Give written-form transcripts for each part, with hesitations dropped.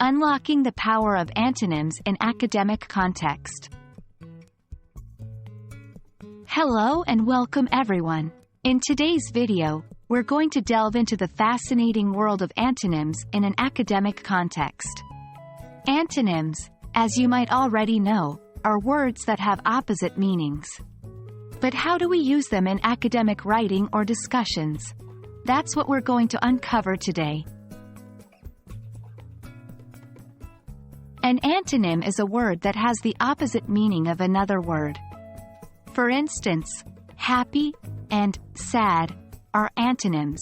Unlocking the power of antonyms in academic context. Hello and welcome everyone. In today's video, we're going to delve into the fascinating world of antonyms in an academic context. Antonyms, as you might already know, are words that have opposite meanings. But how do we use them in academic writing or discussions? That's what we're going to uncover today. An antonym is a word that has the opposite meaning of another word. For instance, happy and sad are antonyms.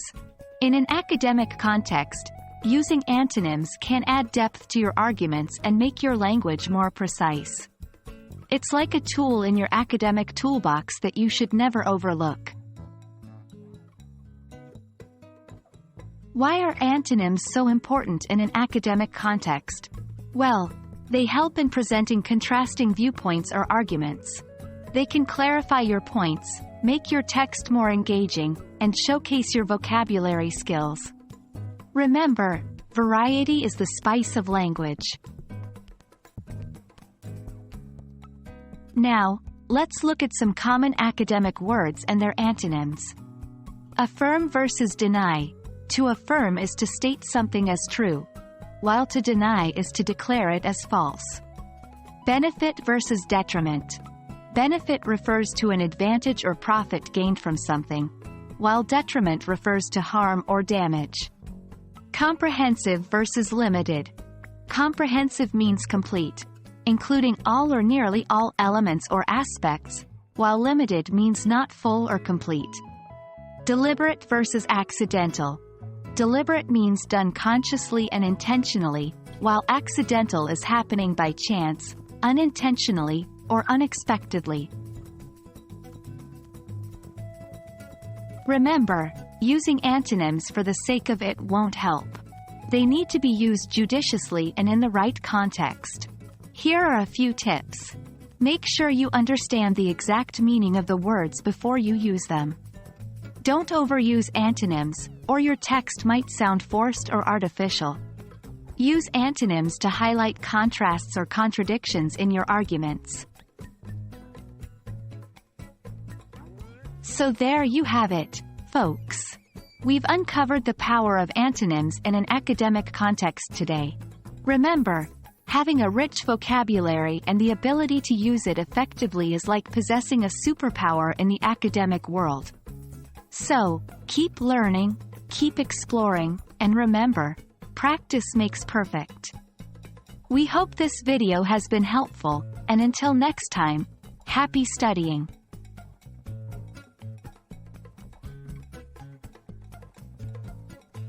In an academic context, using antonyms can add depth to your arguments and make your language more precise. It's like a tool in your academic toolbox that you should never overlook. Why are antonyms so important in an academic context? Well, they help in presenting contrasting viewpoints or arguments. They can clarify your points, make your text more engaging, and showcase your vocabulary skills. Remember, variety is the spice of language. Now, let's look at some common academic words and their antonyms. Affirm versus deny. To affirm is to state something as true, while to deny is to declare it as false. Benefit versus detriment. Benefit refers to an advantage or profit gained from something, while detriment refers to harm or damage. Comprehensive versus limited. Comprehensive means complete, including all or nearly all elements or aspects, while limited means not full or complete. Deliberate versus accidental. Deliberate means done consciously and intentionally, while accidental is happening by chance, unintentionally, or unexpectedly. Remember, using antonyms for the sake of it won't help. They need to be used judiciously and in the right context. Here are a few tips. Make sure you understand the exact meaning of the words before you use them. Don't overuse antonyms, or your text might sound forced or artificial. Use antonyms to highlight contrasts or contradictions in your arguments. So there you have it, folks. We've uncovered the power of antonyms in an academic context today. Remember, having a rich vocabulary and the ability to use it effectively is like possessing a superpower in the academic world. So, keep learning, keep exploring, and remember, practice makes perfect. We hope this video has been helpful, and until next time, happy studying!